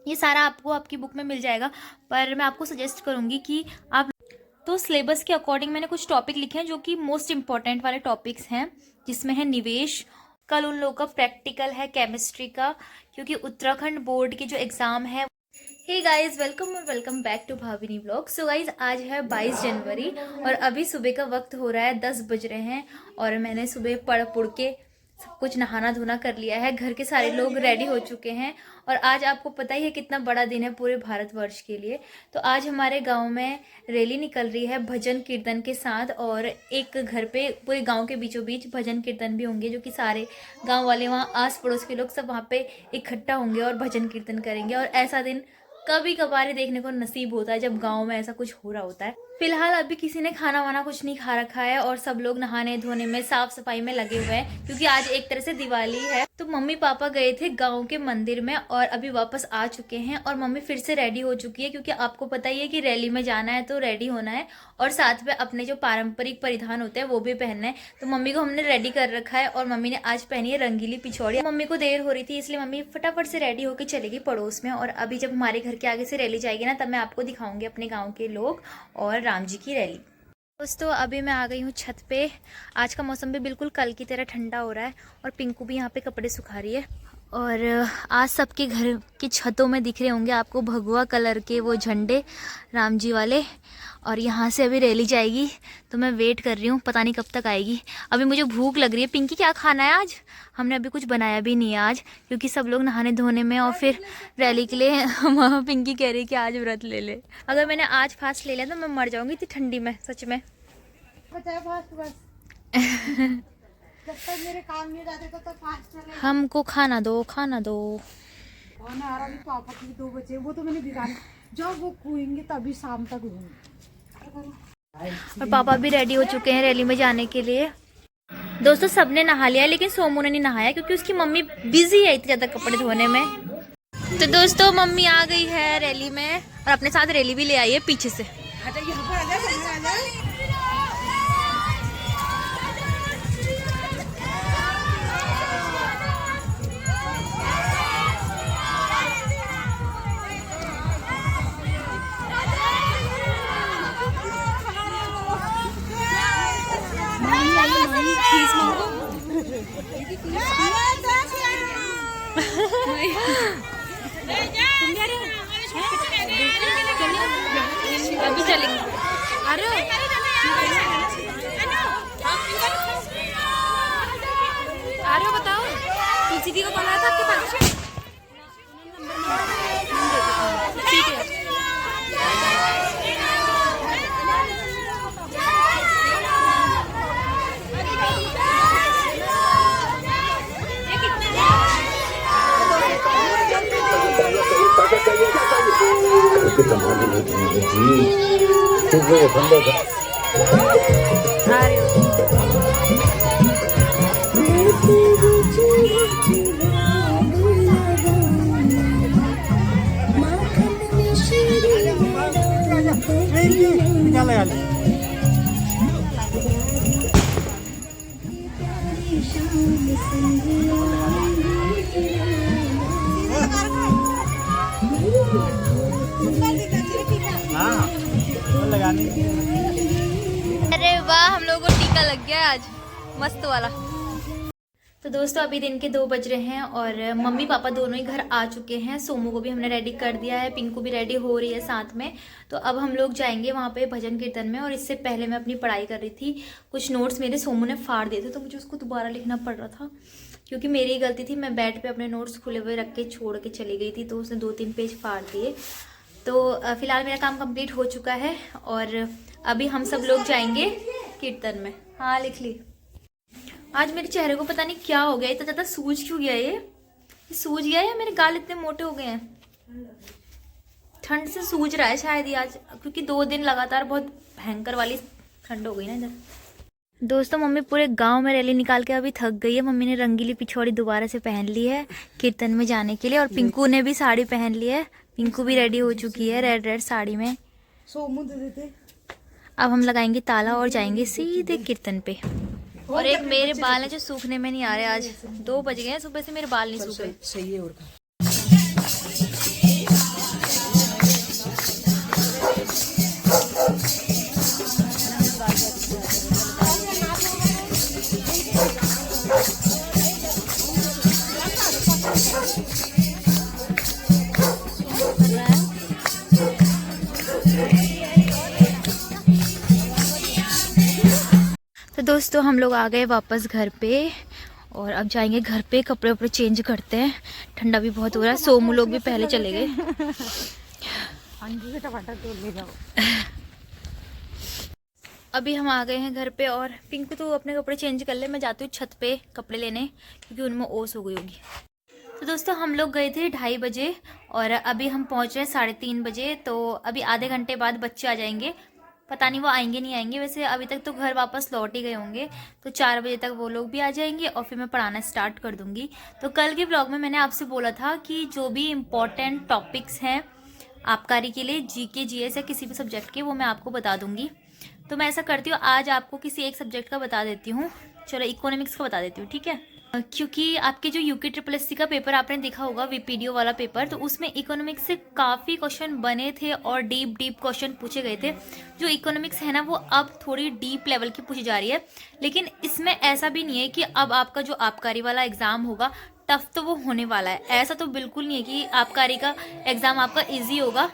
ये सारा आपको आपकी बुक में मिल जाएगा, पर मैं आपको सजेस्ट करूँगी कि आप तो सिलेबस के अकॉर्डिंग मैंने कुछ टॉपिक लिखे हैं जो कि मोस्ट इम्पॉर्टेंट वाले टॉपिक्स हैं, जिसमें है निवेश। कल उन लोगों का प्रैक्टिकल है केमिस्ट्री का, क्योंकि उत्तराखंड बोर्ड के जो एग्ज़ाम है। हे गाइस, वेलकम और welcome back to Bhavini vlog. So guys, आज है 22 जनवरी और अभी सुबह का वक्त हो रहा है, 10 बज रहे हैं और मैंने सुबह पढ़ के सब कुछ नहाना धोना कर लिया है। घर के सारे लोग रेडी हो चुके हैं और आज आपको पता ही है कितना बड़ा दिन है पूरे भारतवर्ष के लिए। तो आज हमारे गांव में रैली निकल रही है भजन कीर्तन के साथ, और एक घर पे पूरे गांव के बीचों बीच भजन कीर्तन भी होंगे, जो कि सारे गांव वाले, वहाँ आस पड़ोस के लोग सब वहाँ पे इकट्ठा होंगे और भजन कीर्तन करेंगे। और ऐसा दिन कभी कभार ही देखने को नसीब होता है जब गांव में ऐसा कुछ हो रहा होता है। फिलहाल अभी किसी ने खाना वाना कुछ नहीं खा रखा है और सब लोग नहाने धोने में, साफ सफाई में लगे हुए हैं, क्योंकि आज एक तरह से दिवाली है। तो मम्मी पापा गए थे गांव के मंदिर में और अभी वापस आ चुके हैं और मम्मी फिर से रेडी हो चुकी है, क्योंकि आपको पता ही है कि रैली में जाना है तो रेडी होना है और साथ में अपने जो पारंपरिक परिधान होते हैं वो भी पहनना है। तो मम्मी को हमने रेडी कर रखा है और मम्मी ने आज पहनी है रंगीली पिछौड़ी। मम्मी को देर हो रही थी इसलिए मम्मी फटाफट से रेडी होकर चलेगी पड़ोस में, और अभी जब हमारे घर के आगे से रैली जाएगी ना, तब मैं आपको दिखाऊंगी अपने गाँव के लोग और राम जी की रैली। दोस्तों, अभी मैं आ गई हूँ छत पे। आज का मौसम भी बिल्कुल कल की तरह ठंडा हो रहा है और पिंकू भी यहाँ पे कपड़े सुखा रही है। और आज सबके घर की छतों में दिख रहे होंगे आपको भगवा कलर के वो झंडे राम जी वाले। और यहाँ से अभी रैली जाएगी तो मैं वेट कर रही हूँ, पता नहीं कब तक आएगी। अभी मुझे भूख लग रही है। पिंकी, क्या खाना है आज? हमने अभी कुछ बनाया भी नहीं है आज, क्योंकि सब लोग नहाने धोने में और फिर रैली के लिए पिंकी कह रही है कि आज व्रत ले ले। अगर मैंने आज फास्ट ले लिया तो मैं मर जाऊँगी इतनी ठंडी में, सच में। जब तक मेरे काम नहीं जाते तब तक फास्ट चलेगा। हमको खाना दो, खाना दो। खाना आ रहा भी, पापा के 2 बचे वो तो मैंने बिगाड़, जब वो कुएंगे तभी शाम तक होंगे। और पापा भी रेडी हो चुके हैं रैली में जाने के लिए। दोस्तों, सबने नहा लिया है लेकिन सोमू ने नहीं नहाया, क्योंकि उसकी मम्मी बिजी है इतने ज्यादा कपड़े धोने में। तो दोस्तों, मम्मी आ गई है रैली में और अपने साथ रैली भी ले आई है पीछे से। अभी चलेंगे। अरे बताओ, तुलसी दी को कॉल आया था आपके पास? ठीक है। अरे वाह, हम लोगों को टीका लग गया आज, मस्त वाला। तो दोस्तों, अभी दिन के 2 बज रहे हैं और मम्मी पापा दोनों ही घर आ चुके हैं। सोमू को भी हमने रेडी कर दिया है, पिंकू भी रेडी हो रही है साथ में। तो अब हम लोग जाएंगे वहाँ पे भजन कीर्तन में। और इससे पहले मैं अपनी पढ़ाई कर रही थी। कुछ नोट्स मेरे सोमू ने फाड़ दिए थे तो मुझे उसको दोबारा लिखना पड़ रहा था, क्योंकि मेरी ही गलती थी। मैं बेड पर अपने नोट्स खुले हुए रख के छोड़ के चली गई थी, तो उसने 2-3 पेज फाड़ दिए। तो फिलहाल मेरा काम कंप्लीट हो चुका है और अभी हम सब लोग जाएंगे कीर्तन में। हाँ, लिख ली। आज मेरे चेहरे को पता नहीं क्या हो गया, इतना ज़्यादा सूज क्यों गया? ये सूज गया या मेरे गाल इतने मोटे हो गए हैं? ठंड से सूज रहा है शायद ही आज, क्योंकि 2 दिन लगातार बहुत भयंकर वाली ठंड हो गई ना इधर। दोस्तों, मम्मी पूरे गांव में रैली निकाल के अभी थक गई है। मम्मी ने रंगीली पिछौड़ी दोबारा से पहन ली है कीर्तन में जाने के लिए, और पिंकू ने भी साड़ी पहन ली है। पिंकू भी रेडी हो चुकी है रेड साड़ी में। सोमू दे देते। अब हम लगाएंगे ताला और जाएंगे सीधे कीर्तन पे। और एक मेरे बाल है जो सूखने में नहीं आ रहे। आज 2 बज गए हैं, सुबह से मेरे बाल नहीं सूखे। सही है। और दोस्तों हम लोग आ गए वापस घर पे और अब जाएंगे घर पे, कपड़े वपड़े चेंज करते हैं। ठंडा भी बहुत हो रहा है। सोमू लोग भी पहले चले गए। टमाटर तोड़ ले जाओ। अभी हम आ गए हैं घर पे और पिंकू तो अपने कपड़े चेंज कर ले, मैं जाती हूँ छत पे कपड़े लेने क्योंकि उनमें ओस हो गई होगी। तो दोस्तों हम लोग गए थे 2:30 बजे और अभी हम पहुँच रहे हैं 3:30 बजे। तो अभी आधे घंटे बाद बच्चे आ जाएंगे, पता नहीं वो आएंगे नहीं आएंगे। वैसे अभी तक तो घर वापस लौट ही गए होंगे, तो 4 बजे तक वो लोग भी आ जाएंगे और फिर मैं पढ़ाना स्टार्ट कर दूंगी। तो कल के ब्लॉग में मैंने आपसे बोला था कि जो भी इम्पोर्टेंट टॉपिक्स हैं आबकारी के लिए, जीके जीएस या किसी भी सब्जेक्ट के, वो मैं आपको बता दूंगी। तो मैं ऐसा करती हूँ, आज आपको किसी एक सब्जेक्ट का बता देती हूँ। चलो इकोनॉमिक्स का बता देती हूँ, ठीक है। क्योंकि आपके जो यूके SSS का पेपर आपने देखा होगा, वीपीडीओ वाला पेपर, तो उसमें इकोनॉमिक्स से काफ़ी क्वेश्चन बने थे और डीप क्वेश्चन पूछे गए थे। जो इकोनॉमिक्स है ना वो अब थोड़ी डीप लेवल की पूछी जा रही है, लेकिन इसमें ऐसा भी नहीं है कि अब आपका जो आबकारी वाला एग्ज़ाम होगा टफ तो वो होने वाला है। ऐसा तो बिल्कुल नहीं है कि आबकारी का एग्ज़ाम आपका ईजी होगा,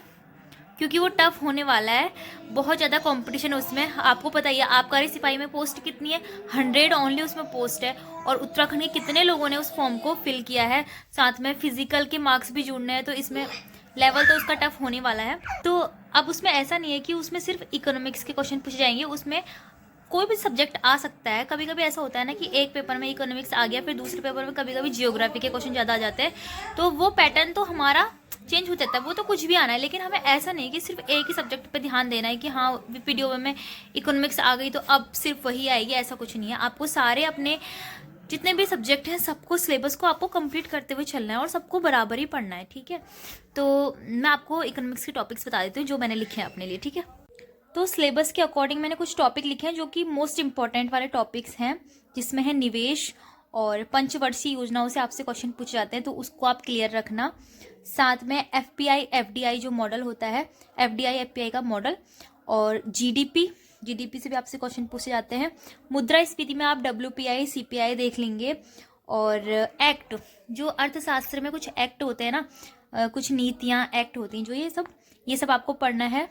क्योंकि वो टफ होने वाला है। बहुत ज़्यादा कंपटीशन है उसमें। आपको पता ही है आबकारी सिपाही में पोस्ट कितनी है, 100 ओनली उसमें पोस्ट है। और उत्तराखंड के कितने लोगों ने उस फॉर्म को फिल किया है, साथ में फिजिकल के मार्क्स भी जुड़ने हैं, तो इसमें लेवल तो उसका टफ होने वाला है। तो अब उसमें ऐसा नहीं है कि उसमें सिर्फ इकोनॉमिक्स के क्वेश्चन पूछे जाएंगे, उसमें कोई भी सब्जेक्ट आ सकता है। कभी कभी ऐसा होता है ना कि एक पेपर में इकोनॉमिक्स आ गया, फिर दूसरे पेपर में कभी कभी जियोग्राफी के क्वेश्चन ज़्यादा आ जाते हैं, तो वो पैटर्न तो हमारा चेंज हो जाता है। वो तो कुछ भी आना है, लेकिन हमें ऐसा नहीं कि सिर्फ एक ही सब्जेक्ट पे ध्यान देना है कि हाँ वीपीडीओ में इकोनॉमिक्स आ गई तो अब सिर्फ वही आएगी, ऐसा कुछ नहीं है। आपको सारे अपने जितने भी सब्जेक्ट हैं सबको, सिलेबस को आपको कंप्लीट करते हुए चलना है और सबको बराबर ही पढ़ना है, ठीक है। तो मैं आपको इकोनॉमिक्स के टॉपिक्स बता देती हूँ जो मैंने लिखे हैं अपने लिए, ठीक है। तो सिलेबस के अकॉर्डिंग मैंने कुछ टॉपिक लिखे हैं जो कि मोस्ट इंपॉर्टेंट वाले टॉपिक्स हैं, जिसमें है निवेश और पंचवर्षीय योजनाओं से आपसे क्वेश्चन पूछे जाते हैं, तो उसको आप क्लियर रखना। साथ में एफपीआई एफडीआई जो मॉडल होता है, एफडीआई एफपीआई का मॉडल, और जीडीपी से भी आपसे क्वेश्चन पूछे जाते हैं। मुद्रास्फीति में आप डब्ल्यूपीआई सीपीआई देख लेंगे। और एक्ट, जो अर्थशास्त्र में कुछ एक्ट होते हैं ना, कुछ नीतियाँ एक्ट होती हैं, जो ये सब आपको पढ़ना है।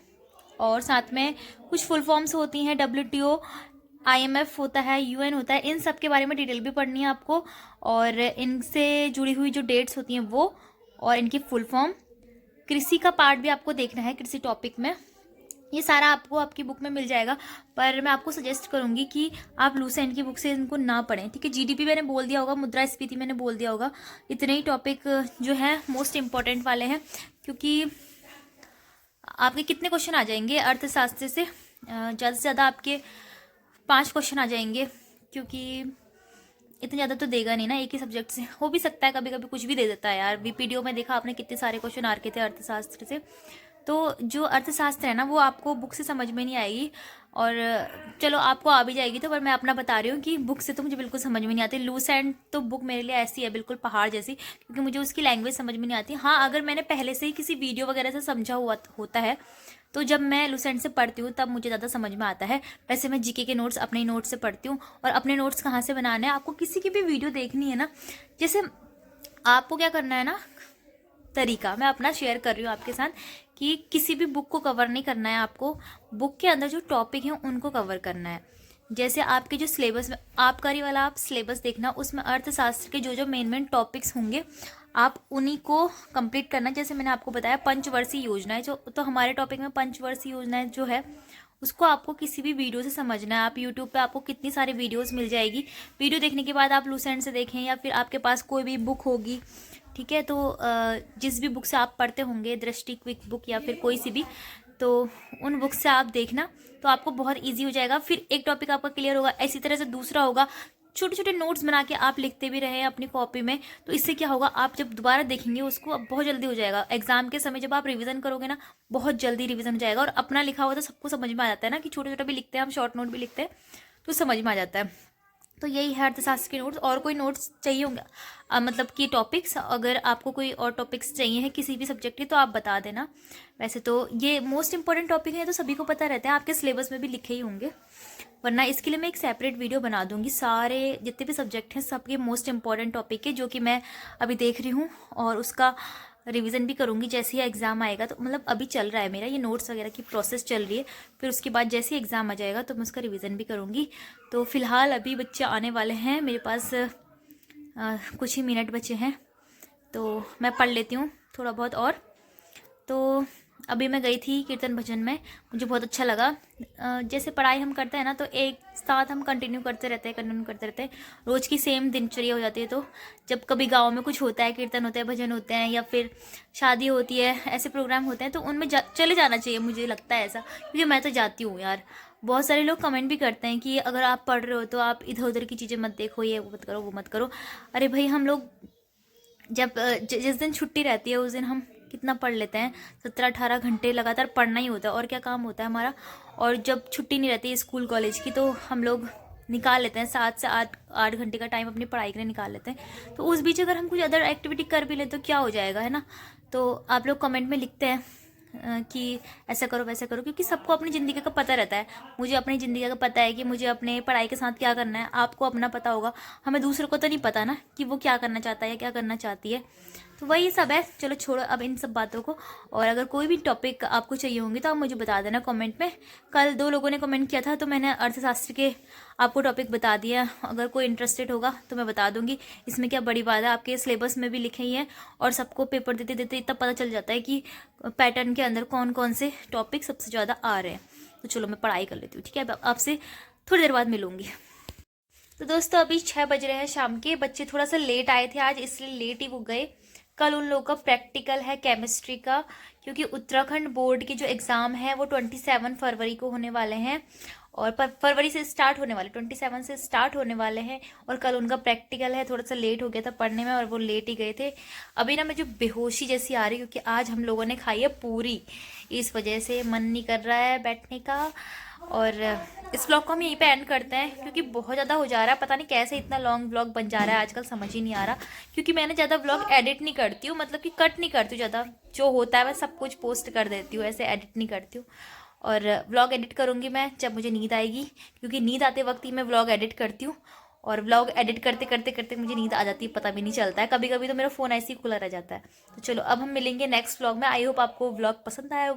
और साथ में कुछ फुल फॉर्म्स होती हैं, WTO, IMF होता है, UN होता है, इन सब के बारे में डिटेल भी पढ़नी है आपको। और इनसे जुड़ी हुई जो डेट्स होती हैं वो, और इनकी फुल फॉर्म। कृषि का पार्ट भी आपको देखना है, कृषि टॉपिक में। ये सारा आपको आपकी बुक में मिल जाएगा, पर मैं आपको सजेस्ट करूंगी कि आप लूसेंट की बुक से इनको ना पढ़ें, ठीक है। जीडीपी मैंने बोल दिया होगा, मुद्रास्फीति मैंने बोल दिया होगा। इतने ही टॉपिक जो है मोस्ट इम्पॉर्टेंट वाले हैं, क्योंकि आपके कितने क्वेश्चन आ जाएंगे अर्थशास्त्र से, ज़्यादा से ज़्यादा आपके 5 क्वेश्चन आ जाएंगे, क्योंकि इतने ज़्यादा तो देगा नहीं ना एक ही सब्जेक्ट से। हो भी सकता है कभी कभी कुछ भी दे देता है यार। वीपीडीओ में देखा आपने कितने सारे क्वेश्चन आ रखे थे अर्थशास्त्र से। तो जो अर्थशास्त्र है ना वो आपको बुक से समझ में नहीं आएगी, और चलो आपको आ भी जाएगी तो, पर मैं अपना बता रही हूँ कि बुक से तो मुझे बिल्कुल समझ में नहीं आती। लूसेंट तो बुक मेरे लिए ऐसी है, बिल्कुल पहाड़ जैसी, क्योंकि मुझे उसकी लैंग्वेज समझ में नहीं आती। हाँ, अगर मैंने पहले से ही किसी वीडियो वगैरह से समझा हुआ होता है तो जब मैं लूसेंट से पढ़ती हूँ तब मुझे ज़्यादा समझ में आता है। वैसे मैं जीके के नोट्स अपने नोट्स से पढ़ती हूँ। और अपने नोट्स कहाँ से बनाने हैं, आपको किसी की भी वीडियो देखनी है ना, जैसे आपको क्या करना है ना, तरीका मैं अपना शेयर कर रही हूँ आपके साथ, कि किसी भी बुक को कवर नहीं करना है आपको, बुक के अंदर जो टॉपिक हैं उनको कवर करना है। जैसे आपके जो सिलेबस में आबकारी वाला आप सिलेबस देखना, उसमें अर्थशास्त्र के जो मेन टॉपिक्स होंगे आप उन्हीं को कंप्लीट करना। जैसे मैंने आपको बताया पंचवर्षीय योजनाएं, जो तो हमारे टॉपिक में पंचवर्षीय योजनाएं जो है उसको आपको किसी भी वीडियो से समझना है। आप यूट्यूब पे आपको कितनी सारी वीडियोस मिल जाएगी, वीडियो देखने के बाद आप लूसेंट से देखें या फिर आपके पास कोई भी बुक होगी, ठीक है। तो जिस भी बुक से आप पढ़ते होंगे, दृष्टि क्विक बुक या फिर कोई सी भी, तो उन बुक से आप देखना, तो आपको बहुत इजी हो जाएगा। फिर एक टॉपिक आपका क्लियर होगा, इसी तरह से दूसरा होगा। छोटे छोटे नोट्स बना के आप लिखते भी रहें अपनी कॉपी में, तो इससे क्या होगा, आप जब दोबारा देखेंगे उसको अब बहुत जल्दी हो जाएगा। एग्जाम के समय जब आप रिवीजन करोगे ना, बहुत जल्दी रिवीजन हो जाएगा। और अपना लिखा हुआ तो सबको समझ में आ जाता है ना, कि छोटे छोटे भी लिखते हैं हम, शॉर्ट नोट भी लिखते हैं, तो समझ में आ जाता है। तो यही है अर्थशास्त्र के नोट्स। और कोई नोट्स चाहिए होंगे, मतलब कि टॉपिक्स, अगर आपको कोई और टॉपिक्स चाहिए हैं किसी भी सब्जेक्ट के तो आप बता देना। वैसे तो ये मोस्ट इंपॉर्टेंट टॉपिक है, तो सभी को पता रहता है, आपके सिलेबस में भी लिखे ही होंगे, वरना इसके लिए मैं एक सेपरेट वीडियो बना दूंगी। सारे जितने भी सब्जेक्ट हैं सबके मोस्ट इंपॉर्टेंट टॉपिक है, जो कि मैं अभी देख रही हूँ, और उसका रिवीजन भी करूँगी जैसे ही एग्ज़ाम आएगा। तो मतलब अभी चल रहा है मेरा ये नोट्स वगैरह की प्रोसेस चल रही है, फिर उसके बाद जैसे ही एग्ज़ाम आ जाएगा तो मैं उसका रिवीजन भी करूँगी। तो फ़िलहाल अभी बच्चे आने वाले हैं, मेरे पास कुछ ही मिनट बचे हैं, तो मैं पढ़ लेती हूँ थोड़ा बहुत। और तो अभी मैं गई थी कीर्तन भजन में, मुझे बहुत अच्छा लगा। जैसे पढ़ाई हम करते हैं ना तो एक साथ हम कंटिन्यू करते रहते हैं, रोज़ की सेम दिनचर्या हो जाती है। तो जब कभी गांव में कुछ होता है, कीर्तन होता है, भजन होते हैं, या फिर शादी होती है, ऐसे प्रोग्राम होते हैं, तो उनमें चले जाना चाहिए, मुझे लगता है ऐसा, क्योंकि मैं तो जाती हूँ यार। बहुत सारे लोग कमेंट भी करते हैं कि अगर आप पढ़ रहे हो तो आप इधर उधर की चीज़ें मत देखो, ये वो मत करो, वो मत करो। अरे भाई, हम लोग जब जिस दिन छुट्टी रहती है उस दिन हम कितना पढ़ लेते हैं, 17-18 घंटे लगातार पढ़ना ही होता है, और क्या काम होता है हमारा। और जब छुट्टी नहीं रहती स्कूल कॉलेज की तो हम लोग निकाल लेते हैं 7 से 8 घंटे का टाइम अपनी पढ़ाई के लिए निकाल लेते हैं। तो उस बीच अगर हम कुछ अदर एक्टिविटी कर भी लें तो क्या हो जाएगा, है ना। तो आप लोग कमेंट में लिखते हैं कि ऐसा करो वैसा करो, क्योंकि सबको अपनी ज़िंदगी का पता रहता है। मुझे अपनी ज़िंदगी का पता है कि मुझे अपने पढ़ाई के साथ क्या करना है, आपको अपना पता होगा, हमें दूसरों को तो नहीं पता ना कि वो क्या करना चाहता है या क्या करना चाहती है। तो वही सब है। चलो छोड़ो अब इन सब बातों को, और अगर कोई भी टॉपिक आपको चाहिए होंगे तो आप मुझे बता देना कमेंट में। कल 2 लोगों ने कमेंट किया था तो मैंने अर्थशास्त्र के आपको टॉपिक बता दिया, अगर कोई इंटरेस्टेड होगा तो मैं बता दूंगी। इसमें क्या बड़ी बात है, आपके सिलेबस में भी लिखे ही है, और सबको पेपर देते देते इतना पता चल जाता है कि पैटर्न के अंदर कौन कौन से टॉपिक सबसे ज़्यादा आ रहे हैं। तो चलो मैं पढ़ाई कर लेती हूँ, ठीक है। अब आपसे थोड़ी देर बाद मिलूंगी। तो दोस्तों अभी 6 बज रहे हैं शाम के। बच्चे थोड़ा सा लेट आए थे आज, इसलिए लेट ही वो गए। कल उन लोगों का प्रैक्टिकल है केमिस्ट्री का, क्योंकि उत्तराखंड बोर्ड के जो एग्ज़ाम है वो 27 फरवरी को होने वाले हैं, और फरवरी से स्टार्ट होने वाले, 27 से स्टार्ट होने वाले हैं। और कल उनका प्रैक्टिकल है। थोड़ा सा लेट हो गया था पढ़ने में और वो लेट ही गए थे। अभी ना मुझे बेहोशी जैसी आ रही, क्योंकि आज हम लोगों ने खाई है पूरी, इस वजह से मन नहीं कर रहा है बैठने का। और इस व्लॉग को हम यहीं पे एंड करते हैं, क्योंकि बहुत ज़्यादा हो जा रहा है। पता नहीं कैसे इतना लॉन्ग व्लॉग बन जा रहा है आजकल, समझ ही नहीं आ रहा। क्योंकि मैंने ज़्यादा व्लॉग एडिट नहीं करती हूँ, मतलब कि कट नहीं करती हूँ ज़्यादा, जो होता है मैं सब कुछ पोस्ट कर देती हूँ, ऐसे एडिट नहीं करती हूँ। और व्लॉग एडिट करूँगी मैं जब मुझे नींद आएगी, क्योंकि नींद आते वक्त ही मैं व्लॉग एडिट करती हूँ। और व्लॉग एडिट करते करते करते मुझे नींद आ जाती है, पता भी नहीं चलता है। कभी कभी तो मेरा फ़ोन ऐसे ही खुला रह जाता है। तो चलो अब हम मिलेंगे नेक्स्ट व्लॉग में। आई होप आपको व्लॉग पसंद आया।